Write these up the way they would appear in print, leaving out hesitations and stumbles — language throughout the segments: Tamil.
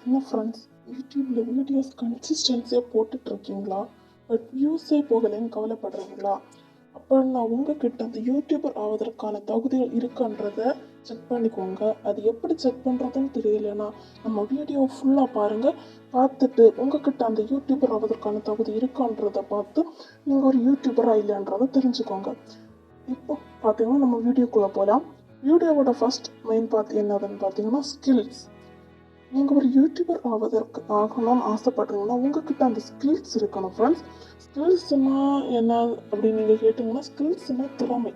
என்ன ஃப்ரெண்ட்ஸ், யூடியூப்ல வீடியோஸ் கன்சிஸ்டன்சியாக போட்டுட்ருக்கீங்களா? பட் வியூஸே போகலைன்னு கவலைப்படுறீங்களா? அப்போ நான் உங்ககிட்ட அந்த யூடியூபர் ஆவதற்கான தகுதிகள் இருக்குன்றத செக் பண்ணிக்கோங்க. அது எப்படி செக் பண்ணுறதுன்னு தெரியலனா நம்ம வீடியோ ஃபுல்லாக பாருங்கள். பார்த்துட்டு உங்ககிட்ட அந்த யூடியூபர் ஆவதற்கான தகுதி இருக்குன்றதை பார்த்து நீங்கள் ஒரு யூடியூபராக இல்லைன்றதை தெரிஞ்சுக்கோங்க. இப்போ பார்த்தீங்கன்னா நம்ம வீடியோக்குள்ளே போகலாம். வீடியோவோட ஃபர்ஸ்ட் மெயின் பார்த்து என்னதுன்னு பார்த்தீங்கன்னா ஸ்கில்ஸ். நீங்கள் ஒரு யூடியூபர் ஆகணும்னு ஆசைப்படுறீங்கன்னா உங்ககிட்ட அந்த ஸ்கில்ஸ் இருக்கணும் ஃப்ரெண்ட்ஸ். ஸ்கில்ஸ்னா என்ன அப்படின்னு நீங்கள் கேட்டிங்கன்னா, ஸ்கில்ஸ்னா திறமை.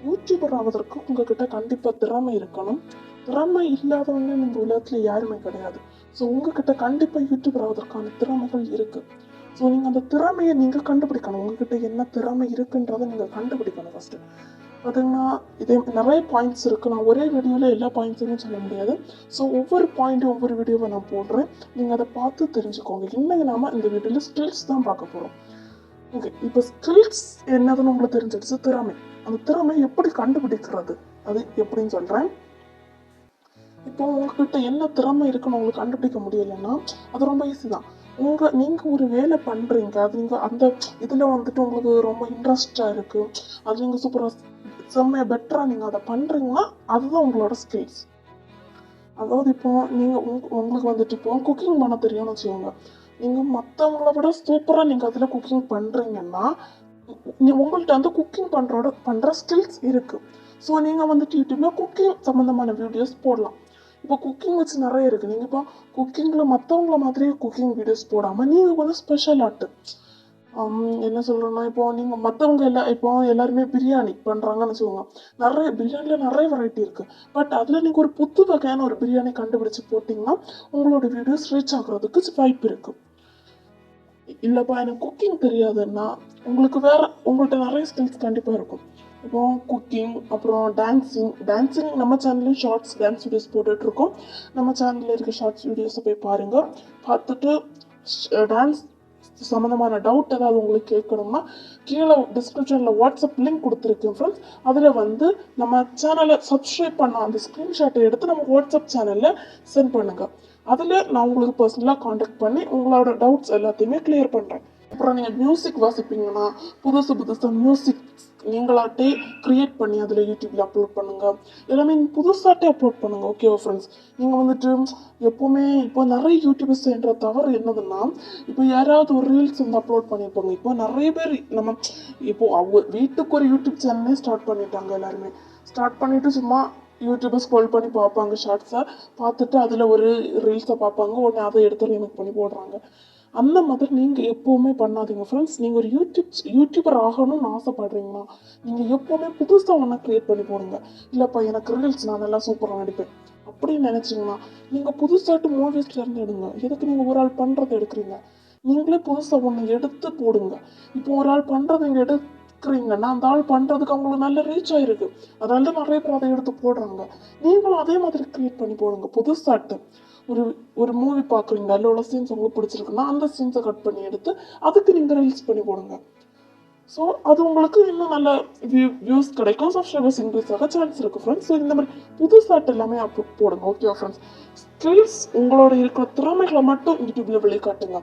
யூடியூபர் ஆவதற்கு உங்ககிட்ட கண்டிப்பாக திறமை இருக்கணும். திறமை இல்லாதவங்க இந்த உலகத்தில் யாருமே கிடையாது. ஸோ உங்ககிட்ட கண்டிப்பாக யூடியூபர் ஆவதற்கான திறமைகள் இருக்குது. ஸோ நீங்கள் அந்த திறமையை நீங்கள் கண்டுபிடிக்கணும். உங்ககிட்ட என்ன திறமை இருக்குன்றதை நீங்கள் கண்டுபிடிக்கணும் ஃபஸ்ட்டு. பார்த்தீங்கன்னா இதே நிறைய பாயிண்ட்ஸ் இருக்குது. நான் ஒரே வீடியோவில் எல்லா பாயிண்ட்ஸுமே சொல்ல முடியாது. ஸோ ஒவ்வொரு பாயிண்ட்டும் ஒவ்வொரு வீடியோவை நான் போடுறேன். நீங்கள் அதை பார்த்து தெரிஞ்சுக்கோங்க. இன்னைக்கு நாம இந்த வீடியோவில் ஸ்கில்ஸ் தான் பார்க்க போகிறோம். ஓகே, இப்போ ஸ்கில்ஸ் என்னதுன்னு உங்களுக்கு தெரிஞ்சிடுச்சு. திறமை. அந்த திறமை எப்படி கண்டுபிடிக்கிறது அது எப்படின்னு சொல்கிறேன். இப்போ உங்ககிட்ட என்ன திறமை இருக்குன்னு உங்களுக்கு கண்டுபிடிக்க முடியலைன்னா அது ரொம்ப ஈஸி தான். நீங்கள் ஒரு வேலை பண்ணுறீங்க, அது நீங்கள் அந்த இதில் வந்துட்டு உங்களுக்கு ரொம்ப இன்ட்ரெஸ்டாக இருக்குது, அது நீங்கள் சூப்பராக செம்மையாக பெட்டராக நீங்கள் அதை பண்ணுறீங்கன்னா அதுதான் உங்களோட ஸ்கில்ஸ். அதாவது இப்போ நீங்கள் உங்களுக்கு வந்துட்டு இப்போ குக்கிங் பண்ண தெரியும்னு வச்சுக்கோங்க. நீங்கள் மற்றவங்கள விட சூப்பராக நீங்கள் அதில் குக்கிங் பண்ணுறீங்கன்னா உங்கள்கிட்ட வந்து குக்கிங் பண்ணுற ஸ்கில்ஸ் இருக்குது. ஸோ நீங்கள் வந்துட்டு யூடியூப்பில் குக்கிங் சம்மந்தமான வீடியோஸ் போடலாம். இப்போ குக்கிங் வச்சு நிறைய இருக்குது. நீங்கள் இப்போ குக்கிங்கில் மற்றவங்கள மாதிரியே குக்கிங் வீடியோஸ் போடாமல் நீங்கள் கொஞ்சம் ஸ்பெஷல் ஆர்ட்டு என்ன சொல்கிறேன்னா, இப்போ நீங்கள் மற்றவங்க இப்போ எல்லாருமே பிரியாணி பண்ணுறாங்கன்னு வச்சுக்கோங்க. நிறைய பிரியாணியில் நிறைய வெரைட்டி இருக்குது. பட் அதில் நீங்கள் ஒரு புது வகையான ஒரு பிரியாணி கண்டுபிடிச்சி போட்டிங்கன்னா உங்களோட வீடியோஸ் ரீச் ஆகுறதுக்கு வாய்ப்பு இருக்குது. இல்லைப்பா எனக்கு குக்கிங் தெரியாதுன்னா உங்கள்கிட்ட நிறைய ஸ்கில்ஸ் கண்டிப்பாக இருக்கும். இப்போ குக்கிங், அப்புறம் டான்ஸிங் நம்ம சேனல்லையும் ஷார்ட்ஸ் டான்ஸ் வீடியோஸ் போட்டுட்ருக்கோம். நம்ம சேனலில் இருக்க ஷார்ட்ஸ் வீடியோஸை போய் பாருங்கள். பார்த்துட்டு டான்ஸ் சம்மந்தமான டவுட் ஏதாவது உங்களுக்கு கேட்கணும்னா கீழே டிஸ்கிரிப்ஷனில் வாட்ஸ்அப் லிங்க் கொடுத்துருக்கேன் ஃப்ரெண்ட்ஸ். அதில் வந்து நம்ம சேனலை சப்ஸ்கிரைப் பண்ண அந்த ஸ்க்ரீன்ஷாட்டை எடுத்து நம்ம வாட்ஸ்அப் சேனலில் சென்ட் பண்ணுங்கள். அதில் நான் உங்களுக்கு பர்சனலாக காண்டாக்ட் பண்ணி உங்களோட டவுட்ஸ் எல்லாத்தையுமே கிளியர் பண்ணுறேன். அப்புறம் நீங்கள் மியூசிக் வாசிப்பீங்கன்னா புதுசாக மியூசிக் நீங்களாட்டே க்ரியேட் பண்ணி அதில் யூடியூப்பில் அப்லோட் பண்ணுங்கள். எல்லாமே புதுசாகட்டே அப்லோட் பண்ணுங்கள். ஓகேவா ஃப்ரெண்ட்ஸ்? நீங்கள் வந்துட்டு எப்போவுமே இப்போ நிறைய யூடியூபர்ஸ் என்ற தவறு என்னதுன்னா, இப்போ யாராவது ஒரு ரீல்ஸ் வந்து அப்லோட் பண்ணியிருப்பாங்க. இப்போ நிறைய பேர் நம்ம அவங்க வீட்டுக்கு ஒரு யூடியூப் சேனலே ஸ்டார்ட் பண்ணிட்டாங்க. எல்லாருமே ஸ்டார்ட் பண்ணிவிட்டு சும்மா யூடியூப்பை ஸ்க்ரோல் பண்ணி பார்ப்பாங்க, ஷார்ட்ஸை பார்த்துட்டு அதில் ஒரு ரீல்ஸை பார்ப்பாங்க, உடனே அதை எடுத்து ரீமேக் பண்ணி போடுறாங்க. அந்த மாதிரி நீங்கள் எப்போவுமே பண்ணாதீங்க ஃப்ரெண்ட்ஸ். நீங்கள் ஒரு யூடியூபர் ஆகணும்னு ஆசைப்படுறீங்கன்னா நீங்கள் எப்போவுமே புதுசாக ஒன்றா க்ரியேட் பண்ணி போடுங்க. இல்லைப்பா எனக்கு ரீல்ஸ் நான் நல்லா சூப்பராக நடிப்பேன் அப்படின்னு நினச்சிங்கன்னா நீங்கள் புதுசாட்டு மூவிஸ்லேருந்து எடுங்க. எதுக்கு நீங்கள் ஒரு ஆள் பண்ணுறதை எடுக்கிறீங்க? நீங்களே புதுசாக ஒன்று எடுத்து போடுங்க. இப்போ ஒரு ஆள் பண்ணுறதை இங்கே எடுக்கிறீங்கன்னா அந்த ஆள் பண்ணுறதுக்கு அவங்களுக்கு நல்ல ரீச் ஆகிருக்கு, அதனால நிறைய பேர் அதை எடுத்து போடுறாங்க. நீங்களும் அதே மாதிரி க்ரியேட் பண்ணி போடுங்க புதுசாட்டு. ஒரு மூவி பார்க்குறீங்க, அதில் உள்ள சீன்ஸ் உங்களுக்கு பிடிச்சிருக்குன்னா அந்த சீன்ஸை கட் பண்ணி எடுத்து அதுக்கு நீங்கள் ரீல்ஸ் பண்ணி போடுங்க. ஸோ அது உங்களுக்கு இன்னும் நல்ல வியூஸ் கிடைக்கும், சப்ஸ்கிரைபர்ஸ் இன்க்ரீஸ் ஆக சான்ஸ் இருக்குது ஃப்ரெண்ட்ஸ். ஸோ இந்த மாதிரி புதுசாட்டு எல்லாமே போடுங்க. Okay friends? ஸ்கில்ஸ் உங்களோட இருக்கிற திறமைகளை மட்டும் யூடியூப்பில் வெளிக்காட்டுங்க.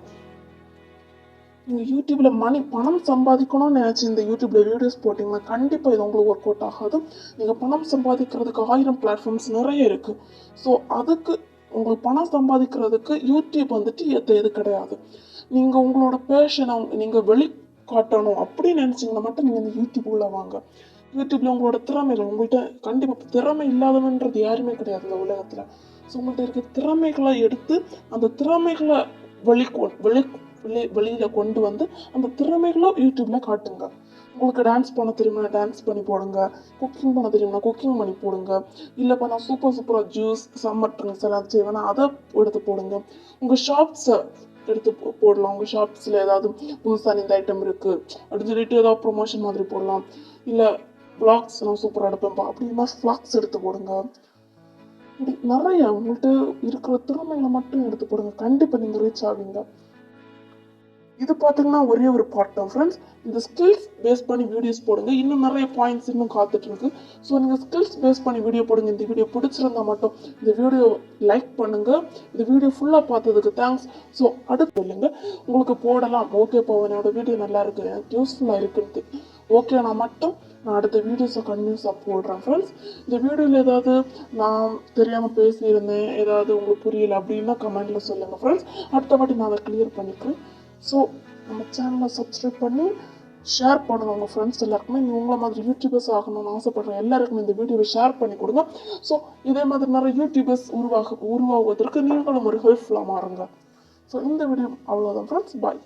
நீங்கள் யூடியூப்பில் பணம் சம்பாதிக்கணும்னு நினச்சி இந்த யூடியூப்பில் வீடியோஸ் போட்டிங்கன்னா கண்டிப்பாக இது உங்களுக்கு ஒர்க் அவுட் ஆகாது. நீங்கள் பணம் சம்பாதிக்கிறதுக்கு 1000 பிளாட்ஃபார்ம்ஸ் நிறைய இருக்குது. ஸோ அதுக்கு உங்களுக்கு பணம் சம்பாதிக்கிறதுக்கு யூடியூப் வந்துட்டு எது கிடையாது. நீங்கள் உங்களோட பேஷனை நீங்கள் வெளிக்காட்டணும் அப்படின்னு நினச்சிங்கன்னா மட்டும் நீங்கள் இந்த யூடியூப் உள்ள வாங்க. யூடியூப்பில் உங்களோட திறமைகள், உங்கள்கிட்ட கண்டிப்பாக திறமை இல்லாதவன்றது யாருமே கிடையாது இந்த உலகத்தில். ஸோ உங்கள்கிட்ட இருக்க திறமைகளை எடுத்து அந்த திறமைகளை வெளியில் கொண்டு வந்து அந்த திறமைகளும் யூடியூப்பில் காட்டுங்க. உங்களுக்கு டான்ஸ் பண்ண தெரியுமா டான்ஸ் பண்ணி போடுங்க. குக்கிங் பண்ண தெரியுமா குக்கிங் பண்ணி போடுங்க. இல்லைப்பா நான் சூப்பராக ஜூஸ் சம்மர் ட்ரிங்க்ஸ் எல்லாம் செய்வேன்னா அதை எடுத்து போடுங்க. உங்கள் ஷாப்ஸை எடுத்து போடலாம். உங்கள் ஷாப்ஸில் ஏதாவது புதுசாக இந்த ஐட்டம் இருக்குது அப்படின்னு சொல்லிட்டு ஏதாவது ப்ரொமோஷன் மாதிரி போடலாம். இல்லை வ்ளாக்ஸ் நான் சூப்பராக எடுப்பேன்ப்பா அப்படின்னா வ்ளாக்ஸ் எடுத்து போடுங்க. இப்படி நிறைய உங்கள்கிட்ட இருக்கிற திறமைகளை மட்டும் எடுத்து போடுங்க. கண்டிப்பாக நீங்கள் ரீச் ஆவீங்க. இது பார்த்தீங்கன்னா ஒரே ஒரு பார்ட் தான் ஃப்ரெண்ட்ஸ். இந்த ஸ்கில்ஸ் பேஸ் பண்ணி வீடியோஸ் போடுங்க. இன்னும் நிறைய பாயிண்ட்ஸ் இன்னும் காத்துட்டு இருக்கு. ஸோ நீங்கள் ஸ்கில்ஸ் பேஸ் பண்ணி வீடியோ போடுங்க. இந்த வீடியோ பிடிச்சிருந்தா மட்டும் இந்த வீடியோ லைக் பண்ணுங்க. இந்த வீடியோ ஃபுல்லாக பார்த்ததுக்கு தேங்க்ஸ். ஸோ அடுத்து சொல்லுங்க உங்களுக்கு போடலாம். ஓகே என்னோட வீடியோ நல்லா இருக்கு, எனக்கு யூஸ்ஃபுல்லாக இருக்குன்ட்டு ஓகேனா மட்டும் நான் அடுத்த வீடியோஸை கண்டினியூஸாக போடுறேன் ஃப்ரெண்ட்ஸ். இந்த வீடியோவில் ஏதாவது நான் தெரியாமல் பேசியிருந்தேன், ஏதாவது உங்களுக்கு புரியல அப்படின்னா கமெண்ட்டில் சொல்லுங்கள் ஃப்ரெண்ட்ஸ். அடுத்த வாட்டி நான் அதை கிளியர் பண்ணிக்கிறேன். ஸோ நம்ம சேனலை சப்ஸ்கிரைப் பண்ணி ஷேர் பண்ணுங்கள் உங்கள் ஃப்ரெண்ட்ஸ் எல்லாருக்குமே. உங்களை மாதிரி யூடியூபர்ஸ் ஆகணும்னு ஆசைப்படுறேன் எல்லாருக்குமே இந்த வீடியோவை ஷேர் பண்ணி கொடுங்க. ஸோ இதே மாதிரி நிறைய யூடியூபர்ஸ் உருவாகுவதற்கு நீங்களும் ஒரு ஹெல்ப்ஃபுல்லாக மாறுங்க. ஸோ இந்த வீடியோ அவ்வளோதான் ஃப்ரெண்ட்ஸ். பாய்.